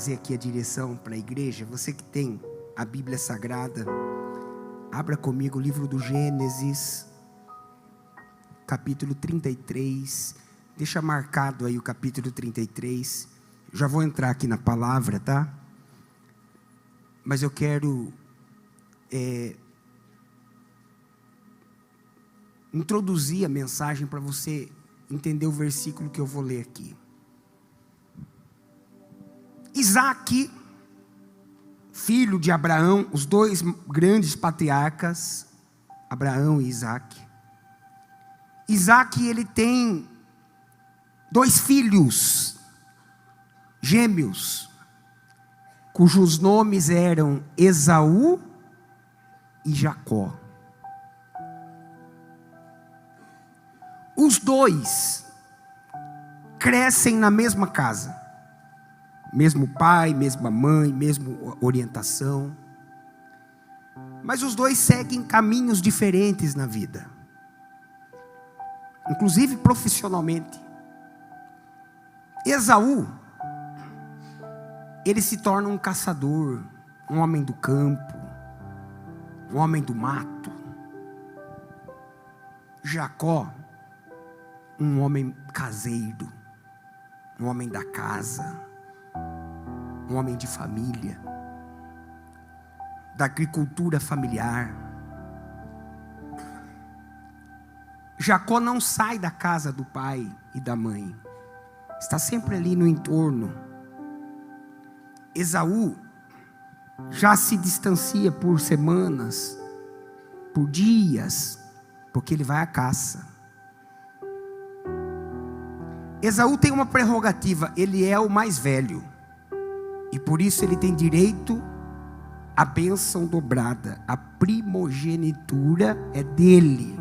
trazer aqui a direção para a igreja. Você que tem a Bíblia Sagrada, abra comigo o livro do Gênesis, capítulo 33. Deixa marcado aí o capítulo 33. Já vou entrar aqui na palavra, tá? Mas eu quero introduzir a mensagem para você entender o versículo que eu vou ler aqui. Isaac, filho de Abraão, os dois grandes patriarcas, Abraão e Isaac. Isaac, ele tem dois filhos gêmeos, cujos nomes eram Esaú e Jacó. Os dois crescem na mesma casa, mesmo pai, mesma mãe, mesma orientação, mas os dois seguem caminhos diferentes na vida, inclusive profissionalmente. Esaú, ele se torna um caçador, um homem do campo, um homem do mato. Jacó, um homem caseiro, um homem da casa, um homem de família, da agricultura familiar. Jacó não sai da casa do pai e da mãe, está sempre ali no entorno. Esaú já se distancia por semanas, por dias, porque ele vai à caça. Esaú tem uma prerrogativa, ele é o mais velho, e por isso ele tem direito à bênção dobrada. A primogenitura é dele.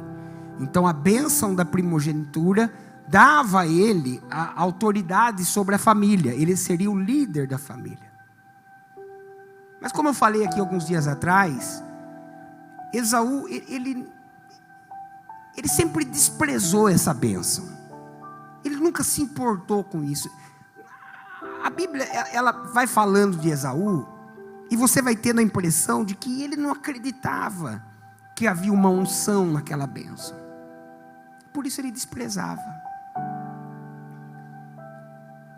Então a bênção da primogenitura dava a ele a autoridade sobre a família, ele seria o líder da família. Mas como eu falei aqui alguns dias atrás, Esaú, ele sempre desprezou essa bênção. Ele nunca se importou com isso. A Bíblia, ela vai falando de Esaú, e você vai tendo a impressão de que ele não acreditava que havia uma unção naquela bênção. Por isso ele desprezava.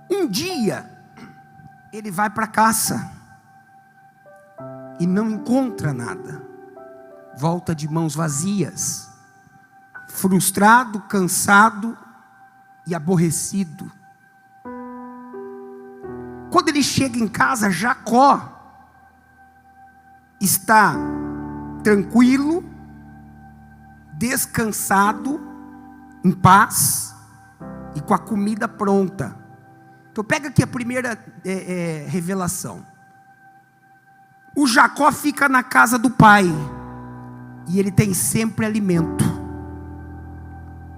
Um dia, ele vai para a caça, e não encontra nada. Volta de mãos vazias, frustrado, cansado e aborrecido. Quando ele chega em casa, Jacó está tranquilo, descansado, em paz e com a comida pronta. Então pega aqui a primeira revelação. O Jacó fica na casa do pai, e ele tem sempre alimento.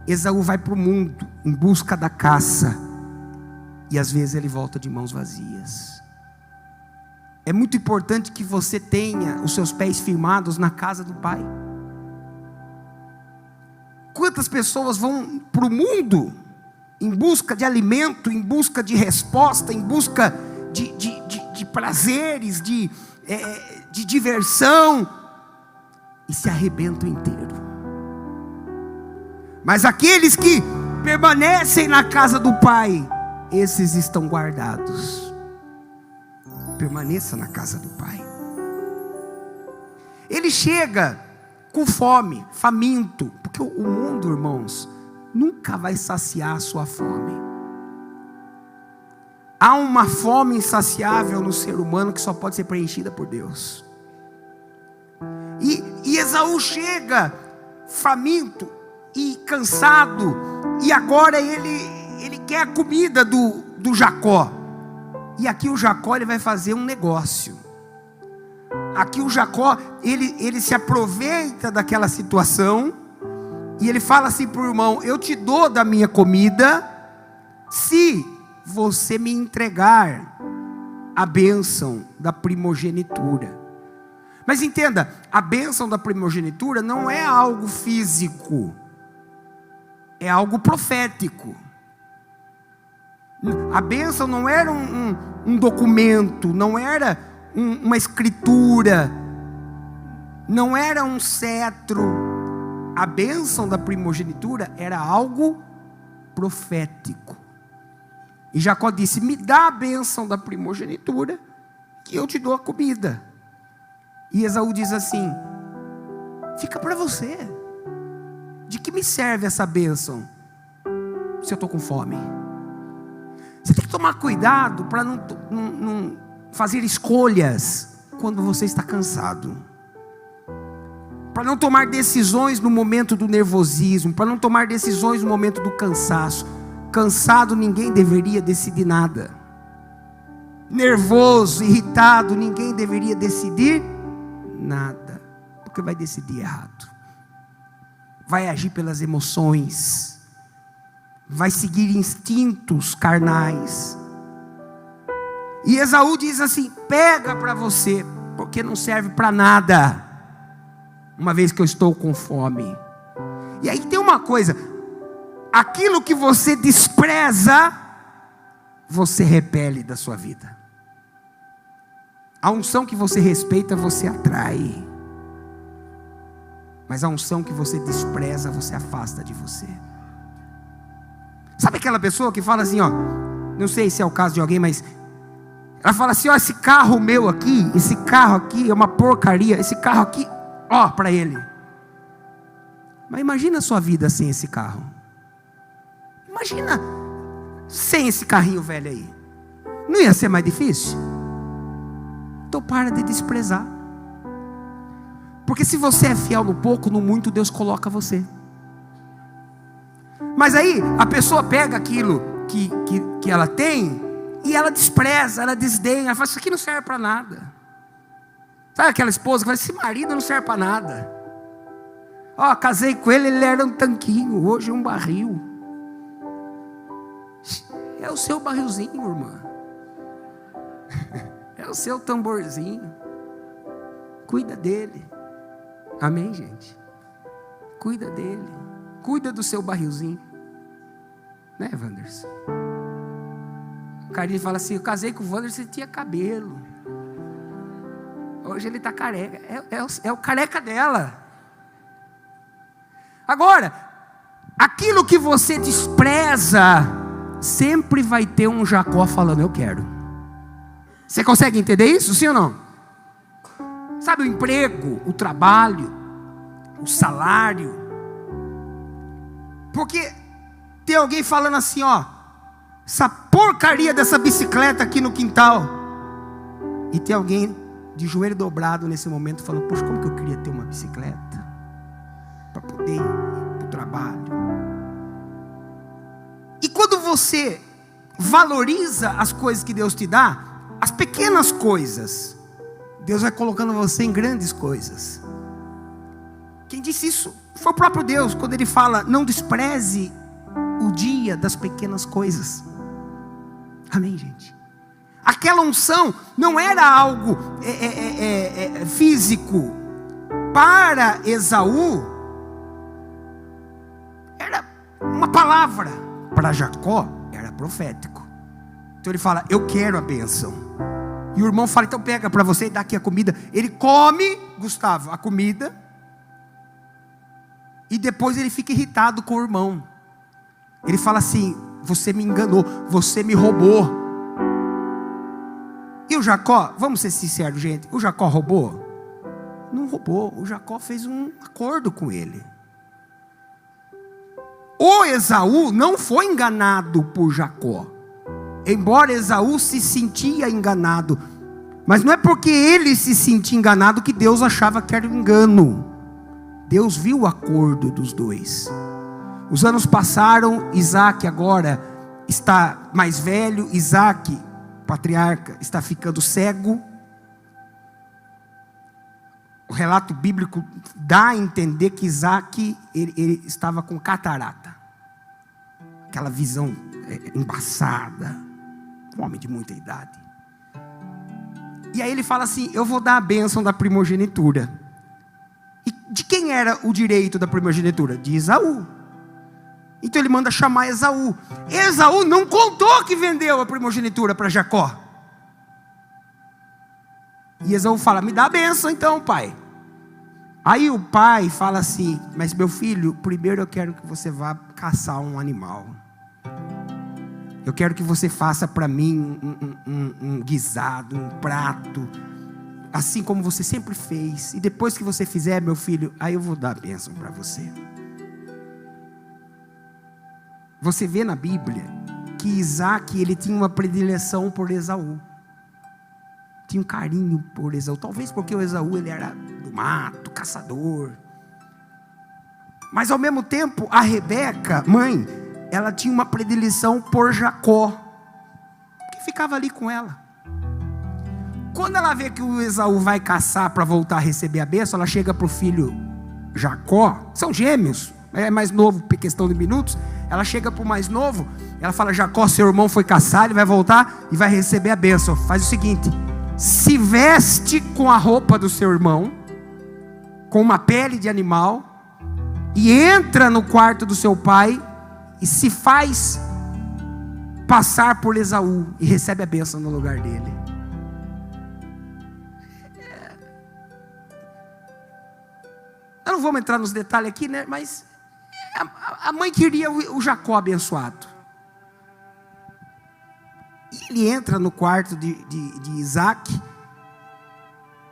Esaú vai para o mundo em busca da caça, e às vezes ele volta de mãos vazias. É muito importante que você tenha os seus pés firmados na casa do pai. Quantas pessoas vão para o mundo em busca de alimento, em busca de resposta, em busca de prazeres, de diversão, e se arrebentam inteiro. Mas aqueles que permanecem na casa do pai, esses estão guardados. Permaneça na casa do pai. Ele chega com fome, faminto, porque o mundo, irmãos, nunca vai saciar a sua fome. Há uma fome insaciável no ser humano que só pode ser preenchida por Deus. E Esaú chega faminto e cansado, e agora ele quer a comida do Jacó. E aqui o Jacó, ele vai fazer um negócio. Aqui o Jacó, ele se aproveita daquela situação, e ele fala assim para o irmão: eu te dou da minha comida, se você me entregar a bênção da primogenitura. Mas entenda, a bênção da primogenitura não é algo físico, é algo profético. A bênção não era um documento, não era uma escritura, não era um cetro. A bênção da primogenitura era algo profético. E Jacó disse: me dá a bênção da primogenitura, que eu te dou a comida. E Esaú diz assim: fica para você. De que me serve essa bênção se eu estou com fome? Você tem que tomar cuidado para não fazer escolhas quando você está cansado, para não tomar decisões no momento do nervosismo, para não tomar decisões no momento do cansaço. Cansado, ninguém deveria decidir nada. Nervoso, irritado, ninguém deveria decidir nada, porque vai decidir errado, vai agir pelas emoções, vai seguir instintos carnais. E Esaú diz assim: pega para você, porque não serve para nada, uma vez que eu estou com fome. E aí tem uma coisa: aquilo que você despreza, você repele da sua vida. A unção que você respeita, você atrai. Mas a unção que você despreza, você afasta de você. Sabe aquela pessoa que fala assim, ó, não sei se é o caso de alguém, mas ela fala assim: ó, esse carro meu aqui, esse carro aqui é uma porcaria, esse carro aqui, ó, para ele. Mas imagina a sua vida sem esse carro. Imagina sem esse carrinho velho aí. Não ia ser mais difícil? Então para de desprezar. Porque se você é fiel no pouco, no muito Deus coloca você. Mas aí a pessoa pega aquilo que ela tem e ela despreza, ela desdenha, ela fala: isso aqui não serve para nada. Sabe aquela esposa que fala: esse marido não serve para nada. Ó, casei com ele, ele era um tanquinho, hoje é um barril. É o seu barrilzinho, irmã. É o seu tamborzinho. Cuida dele. Amém, gente? Cuida dele. Cuida do seu barrilzinho. Né, Wanderson? O carinha fala assim: eu casei com o Wanderson, ele tinha cabelo. Hoje ele está careca. É o careca dela. Agora, aquilo que você despreza, sempre vai ter um Jacó falando: eu quero. Você consegue entender isso, sim ou não? Sabe, o emprego, o trabalho, o salário. Porque tem alguém falando assim: ó, essa porcaria dessa bicicleta aqui no quintal. E tem alguém de joelho dobrado nesse momento falando: poxa, como que eu queria ter uma bicicleta para poder ir para o trabalho. E quando você valoriza as coisas que Deus te dá, as pequenas coisas, Deus vai colocando você em grandes coisas. Quem disse isso foi o próprio Deus, quando Ele fala: não despreze o dia das pequenas coisas. Amém, gente? Aquela unção não era algo físico. Para Esaú, era uma palavra. Para Jacó, era profético. Então ele fala: eu quero a bênção. E o irmão fala: então pega para você e dá aqui a comida. Ele come, Gustavo, a comida. E depois ele fica irritado com o irmão. Ele fala assim: você me enganou, você me roubou. E o Jacó, vamos ser sinceros, gente, o Jacó roubou? Não roubou, o Jacó fez um acordo com ele. O Esaú não foi enganado por Jacó, embora Esaú se sentia enganado, mas não é porque ele se sentia enganado que Deus achava que era um engano. Deus viu o acordo dos dois. Os anos passaram, Isaac agora está mais velho, Isaac, patriarca, está ficando cego. O relato bíblico dá a entender que Isaac ele estava com catarata, aquela visão embaçada, um homem de muita idade. E aí ele fala assim: eu vou dar a bênção da primogenitura. E de quem era o direito da primogenitura? De Esaú. Então ele manda chamar Esaú. Esaú não contou que vendeu a primogenitura para Jacó. E Esaú fala: me dá a bênção então, pai. Aí o pai fala assim: mas meu filho, primeiro eu quero que você vá caçar um animal. Eu quero que você faça para mim um guisado, um prato, assim como você sempre fez. E depois que você fizer, meu filho, aí eu vou dar a bênção para você. Você vê na Bíblia que Isaac, ele tinha uma predileção por Esaú. Tinha um carinho por Esaú. Talvez porque o Esaú, ele era do mato, caçador. Mas ao mesmo tempo, a Rebeca, mãe, ela tinha uma predileção por Jacó, que ficava ali com ela. Quando ela vê que o Esaú vai caçar para voltar a receber a bênção, ela chega para o filho Jacó. São gêmeos, é mais novo, questão de minutos. Ela chega para o mais novo, ela fala: Jacó, seu irmão foi caçar, ele vai voltar e vai receber a bênção. Faz o seguinte: se veste com a roupa do seu irmão, com uma pele de animal, e entra no quarto do seu pai, e se faz passar por Esaú, e recebe a bênção no lugar dele. Eu não vou entrar nos detalhes aqui, né? Mas a mãe queria o Jacó abençoado. E ele entra no quarto de Isaac,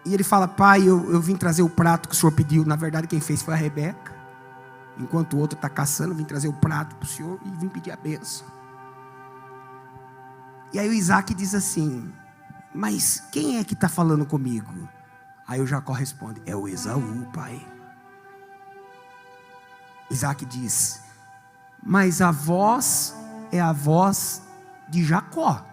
e ele fala: pai, eu vim trazer o prato que o senhor pediu. Na verdade quem fez foi a Rebeca. Enquanto o outro está caçando, eu vim trazer o prato para o senhor e vim pedir a bênção. E aí o Isaac diz assim: mas quem é que está falando comigo? Aí o Jacó responde: é o Esaú, pai. Isaac diz: mas a voz é a voz de Jacó.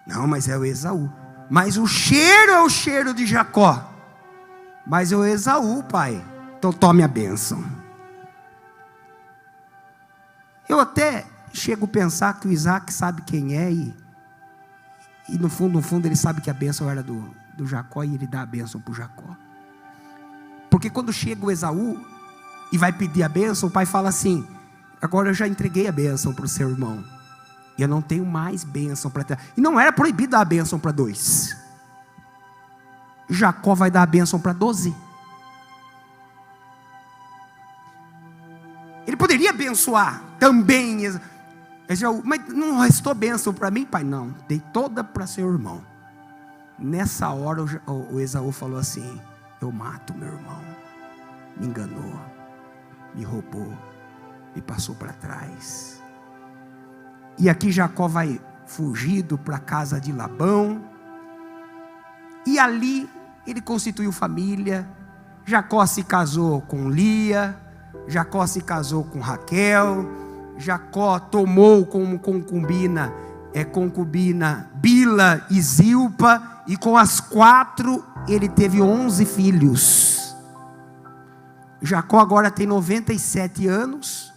Não, mas é o Esaú. Mas o cheiro é o cheiro de Jacó. Mas é o Esaú, pai. Então tome a bênção. Eu até chego a pensar que o Isaac sabe quem é, e no fundo ele sabe que a bênção era do Jacó, e ele dá a bênção para o Jacó. Porque quando chega o Esaú e vai pedir a bênção, o pai fala assim: agora eu já entreguei a bênção para o seu irmão, e eu não tenho mais bênção para ter. E não era proibido dar a bênção para 2. Jacó vai dar a bênção para 12. Ele poderia abençoar também Esaú, mas não restou bênção para mim, pai? Não, dei toda para seu irmão. Nessa hora o Esaú falou assim: eu mato meu irmão. Me enganou, me roubou, me passou para trás. E aqui Jacó vai fugido para a casa de Labão, e ali ele constituiu família. Jacó se casou com Lia, Jacó se casou com Raquel, Jacó tomou como concubina Bila e Zilpa, e com as 4 ele teve 11 filhos. Jacó agora tem 97 anos.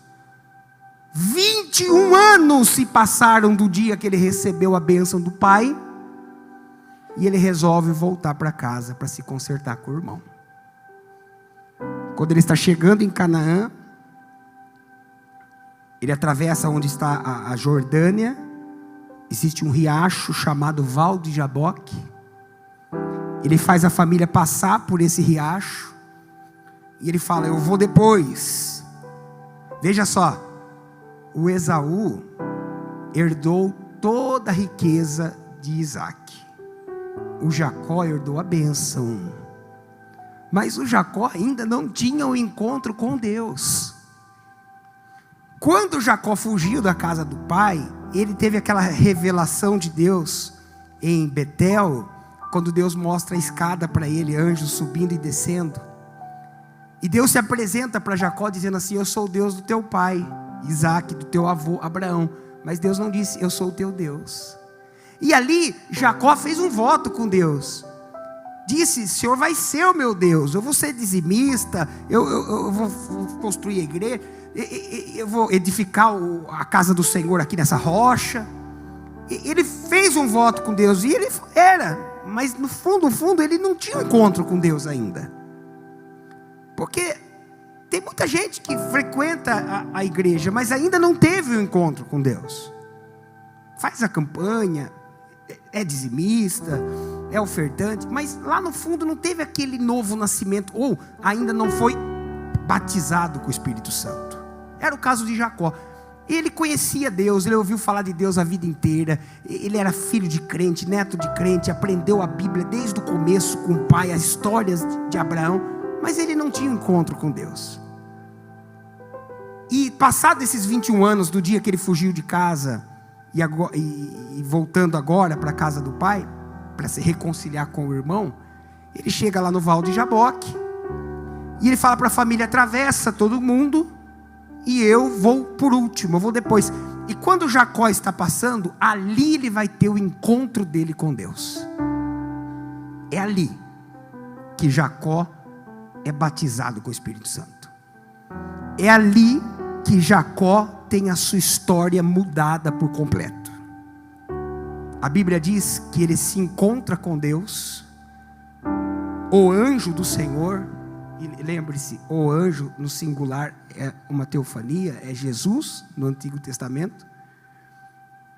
21 anos se passaram do dia que ele recebeu a bênção do pai, e ele resolve voltar para casa para se consertar com o irmão. Quando ele está chegando em Canaã, ele atravessa onde está a Jordânia. Existe um riacho chamado Val de Jaboque. Ele faz a família passar por esse riacho, e ele fala: eu vou depois. Veja só, o Esaú herdou toda a riqueza de Isaac. O Jacó herdou a bênção. Mas o Jacó ainda não tinha um encontro com Deus. Quando Jacó fugiu da casa do pai, ele teve aquela revelação de Deus em Betel, quando Deus mostra a escada para ele, anjos subindo e descendo. E Deus se apresenta para Jacó dizendo assim: eu sou o Deus do teu pai Isaac, do teu avô Abraão. Mas Deus não disse: eu sou o teu Deus. E ali Jacó fez um voto com Deus. Disse: o Senhor vai ser o meu Deus. Eu vou ser dizimista, eu vou construir a igreja, eu vou edificar a casa do Senhor aqui nessa rocha. Ele fez um voto com Deus, e ele era, mas no fundo ele não tinha um encontro com Deus ainda. Porque tem muita gente que frequenta a igreja, mas ainda não teve o encontro com Deus. Faz a campanha, é dizimista, é ofertante, mas lá no fundo não teve aquele novo nascimento, ou ainda não foi batizado com o Espírito Santo. Era o caso de Jacó. Ele conhecia Deus, ele ouviu falar de Deus a vida inteira, ele era filho de crente, neto de crente, aprendeu a Bíblia desde o começo com o pai, as histórias de Abraão, mas ele não tinha um encontro com Deus. E passados esses 21 anos do dia que ele fugiu de casa, e voltando agora para a casa do pai, para se reconciliar com o irmão, ele chega lá no Val de Jaboque, e ele fala para a família: atravessa todo mundo, e eu vou por último, eu vou depois. E quando Jacó está passando, ali ele vai ter o encontro dele com Deus. É ali que Jacó é batizado com o Espírito Santo. É ali que Jacó tem a sua história mudada por completo. A Bíblia diz que ele se encontra com Deus, o anjo do Senhor. E lembre-se, o anjo no singular é uma teofania, é Jesus no Antigo Testamento.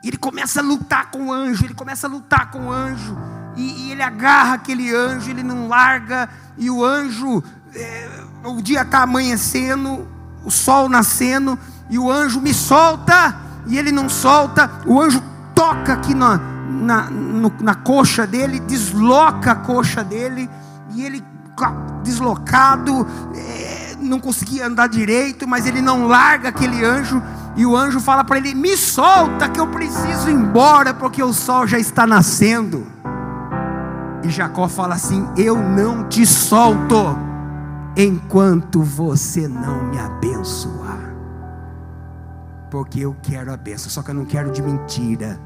E ele começa a lutar com o anjo, e ele agarra aquele anjo, ele não larga, e o anjo, o dia está amanhecendo, o sol nascendo, e o anjo me solta, e ele não solta. O anjo toca aqui na coxa dele, desloca a coxa dele, e ele deslocado, não conseguia andar direito, mas ele não larga aquele anjo, e o anjo fala para ele: me solta que eu preciso ir embora, porque o sol já está nascendo. E Jacó fala assim: eu não te solto enquanto você não me abençoar, porque eu quero a bênção, só que eu não quero de mentira,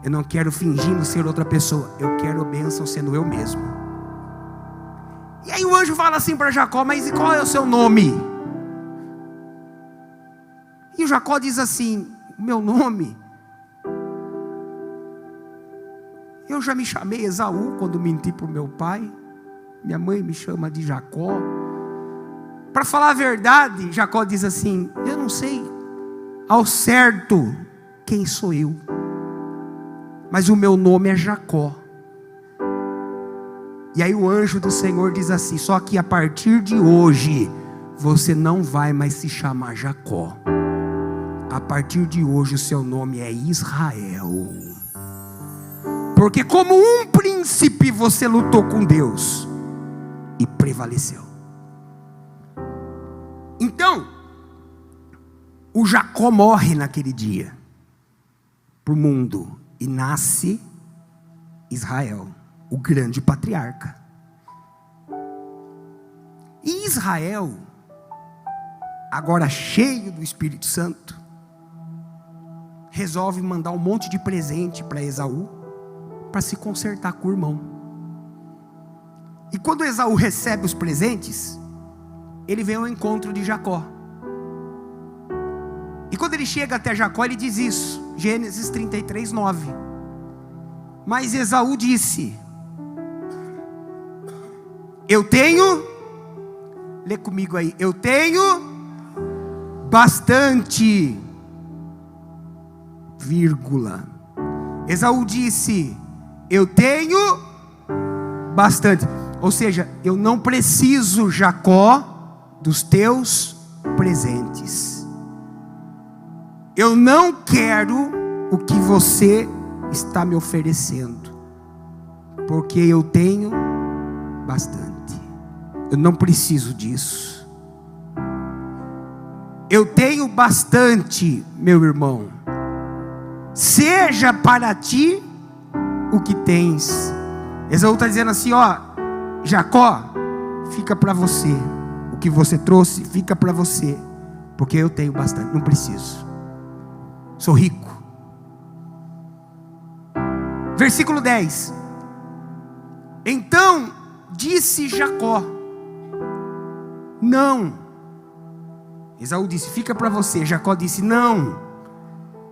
eu não quero fingindo ser outra pessoa, eu quero a bênção sendo eu mesmo. E aí o anjo fala assim para Jacó: mas e qual é o seu nome? E o Jacó diz assim: o meu nome, eu já me chamei Esaú quando menti para o meu pai, minha mãe me chama de Jacó. Para falar a verdade, Jacó diz assim: eu não sei ao certo quem sou eu, mas o meu nome é Jacó. E aí o anjo do Senhor diz assim: só que a partir de hoje você não vai mais se chamar Jacó. A partir de hoje o seu nome é Israel, porque como um príncipe você lutou com Deus e prevaleceu. Então o Jacó morre naquele dia para o mundo, e nasce Israel, o grande patriarca. E Israel, agora cheio do Espírito Santo, resolve mandar um monte de presente para Esaú, para se consertar com o irmão. E quando Esaú recebe os presentes, ele vem ao encontro de Jacó. E quando ele chega até Jacó, ele diz isso, Gênesis 33, 9. Mas Esaú disse: eu tenho, lê comigo aí, eu tenho bastante, vírgula. Esaú disse: eu tenho bastante. Ou seja, eu não preciso, Jacó, dos teus presentes. Eu não quero o que você está me oferecendo, porque eu tenho bastante. Eu não preciso disso. Eu tenho bastante, meu irmão. Seja para ti o que tens. Esaú está dizendo assim: ó, Jacó, fica para você. O que você trouxe, fica para você, porque eu tenho bastante, não preciso. Sou rico. Versículo 10. Então disse Jacó: não. Esaú disse: fica para você. Jacó disse: não.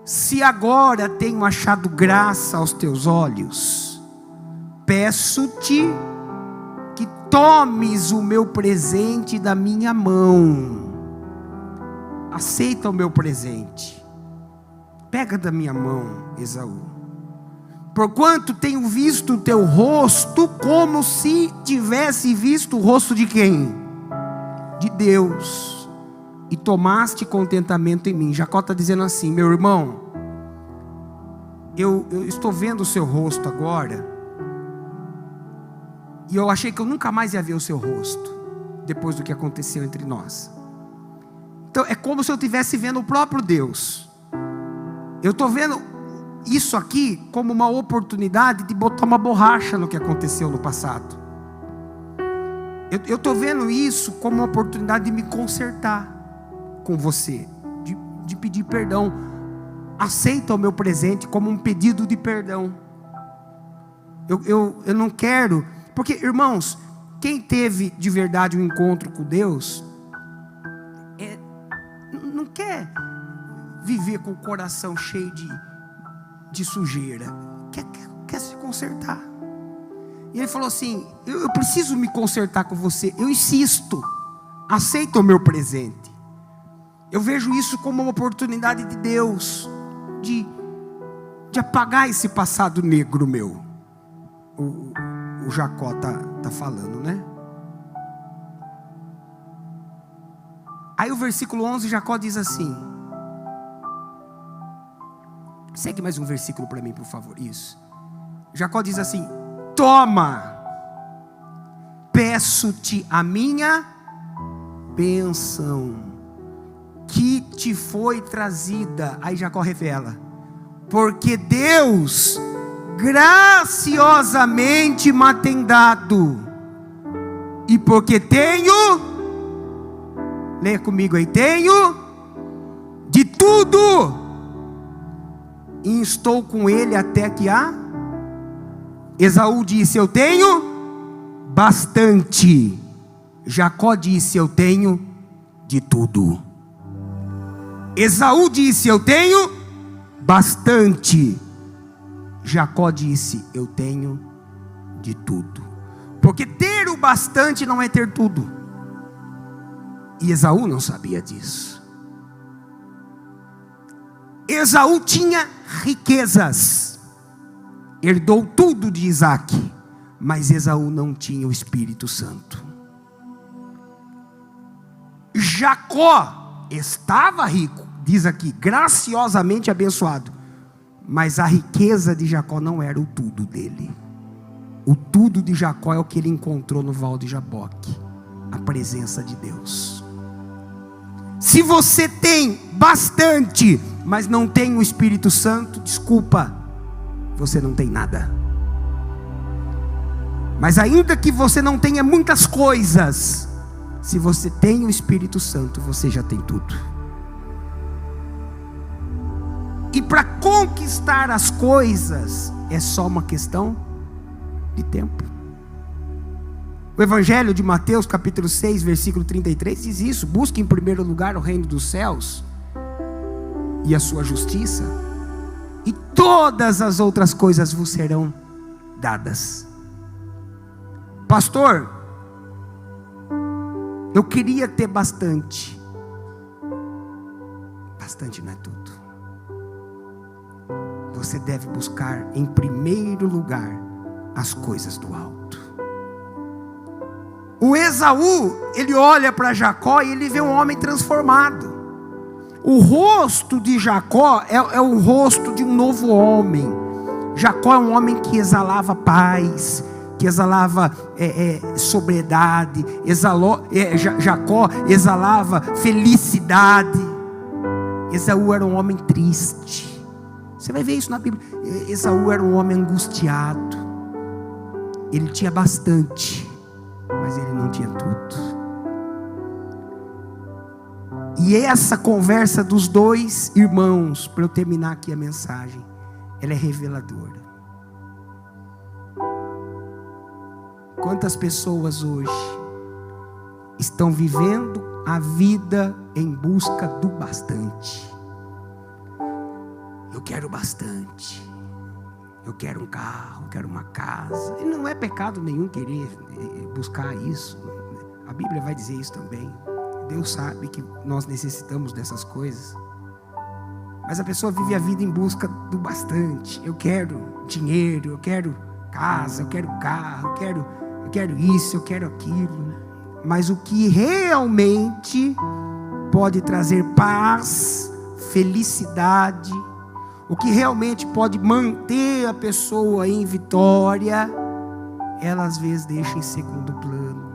Se agora tenho achado graça aos teus olhos, peço-te que tomes o meu presente da minha mão aceita o meu presente. Pega da minha mão, Esaú. Porquanto tenho visto o teu rosto como se tivesse visto o rosto de quem? De Deus. E tomaste contentamento em mim. Jacó está dizendo assim: meu irmão, eu estou vendo o seu rosto agora, e eu achei que eu nunca mais ia ver o seu rosto, depois do que aconteceu entre nós. Então é como se eu estivesse vendo o próprio Deus. Eu estou vendo isso aqui como uma oportunidade de botar uma borracha no que aconteceu no passado. Eu estou vendo isso como uma oportunidade de me consertar com você, de pedir perdão. Aceita o meu presente como um pedido de perdão. Eu não quero, porque irmãos, quem teve de verdade um encontro com Deus, não quer viver com o coração cheio de sujeira, quer se consertar. E ele falou assim: eu preciso me consertar com você, eu insisto, aceita o meu presente. Eu vejo isso como uma oportunidade de Deus de apagar esse passado negro meu. O Jacó tá falando, né? Aí o versículo 11, Jacó diz assim, segue mais um versículo para mim, por favor. Isso. Jacó diz assim: toma, peço-te a minha bênção que te foi trazida. Aí Jacó revela: porque Deus graciosamente me tem dado, e porque tenho, leia comigo aí, tenho de tudo, e estou com ele até que há. Esaú disse: eu tenho bastante. Jacó disse: eu tenho de tudo. Esaú disse: eu tenho bastante. Jacó disse: eu tenho de tudo. Porque ter o bastante não é ter tudo. E Esaú não sabia disso. Esaú tinha riquezas, herdou tudo de Isaac, mas Esaú não tinha o Espírito Santo. Jacó estava rico, diz aqui, graciosamente abençoado, mas a riqueza de Jacó não era o tudo dele. O tudo de Jacó é o que ele encontrou no Val de Jaboque, a presença de Deus. Se você tem bastante, mas não tem o Espírito Santo, desculpa, você não tem nada. Mas ainda que você não tenha muitas coisas, se você tem o Espírito Santo, você já tem tudo. E para conquistar as coisas, é só uma questão de tempo. O Evangelho de Mateus capítulo 6, versículo 33 diz isso: busque em primeiro lugar o reino dos céus e a sua justiça, e todas as outras coisas vos serão dadas. Pastor, eu queria ter bastante. Bastante não é tudo. Você deve buscar em primeiro lugar as coisas do alto. O Esaú, ele olha para Jacó e ele vê um homem transformado. O rosto de Jacó é o rosto de um novo homem. Jacó é um homem que exalava paz, que exalava sobriedade. Jacó exalava felicidade. Esaú era um homem triste. Você vai ver isso na Bíblia. Esaú era um homem angustiado. Ele tinha bastante, mas ele não tinha tudo. E essa conversa dos dois irmãos, para eu terminar aqui a mensagem, ela é reveladora. Quantas pessoas hoje estão vivendo a vida em busca do bastante? Eu quero bastante. Eu quero um carro, eu quero uma casa. E não é pecado nenhum querer buscar isso. A Bíblia vai dizer isso também. Deus sabe que nós necessitamos dessas coisas. Mas a pessoa vive a vida em busca do bastante. Eu quero dinheiro, eu quero casa, eu quero carro, eu quero isso, eu quero aquilo. Mas o que realmente pode trazer paz, felicidade, o que realmente pode manter a pessoa em vitória, ela às vezes deixa em segundo plano,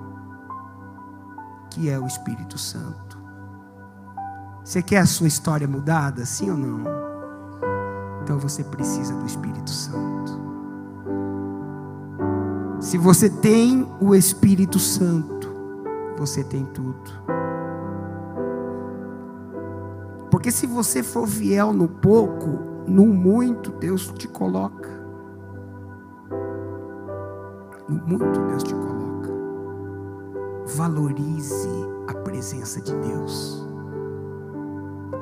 que é o Espírito Santo. Você quer a sua história mudada, sim ou não? Então você precisa do Espírito Santo. Se você tem o Espírito Santo, você tem tudo. Porque se você for fiel no pouco, no muito Deus te coloca. No muito Deus te coloca. Valorize a presença de Deus.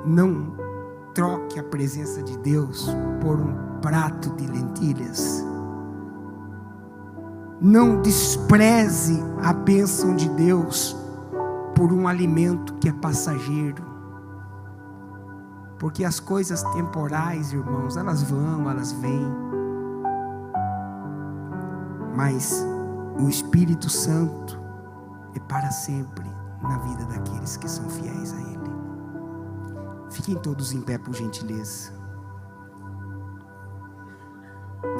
Não troque a presença de Deus por um prato de lentilhas. Não despreze a bênção de Deus por um alimento que é passageiro. Porque as coisas temporais, irmãos, elas vão, elas vêm. Mas o Espírito Santo é para sempre na vida daqueles que são fiéis a Ele. Fiquem todos em pé, por gentileza.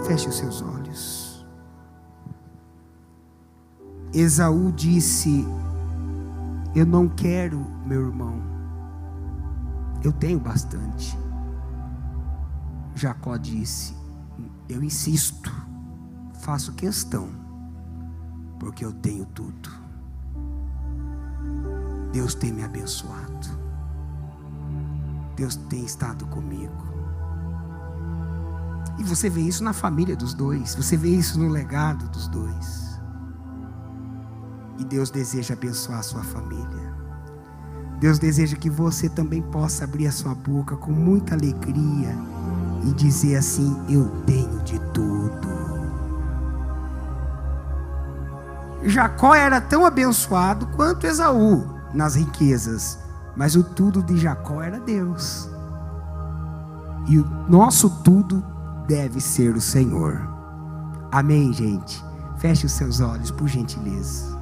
Feche os seus olhos. Esaú disse: eu não quero, meu irmão, eu tenho bastante. Jacó disse: eu insisto, faço questão, porque eu tenho tudo. Deus tem me abençoado. Deus tem estado comigo. E você vê isso na família dos dois. Você vê isso no legado dos dois. E Deus deseja abençoar a sua família. Deus deseja que você também possa abrir a sua boca com muita alegria e dizer assim: eu tenho de tudo. Jacó era tão abençoado quanto Esaú nas riquezas, mas o tudo de Jacó era Deus. E o nosso tudo deve ser o Senhor. Amém, gente? Feche os seus olhos, por gentileza.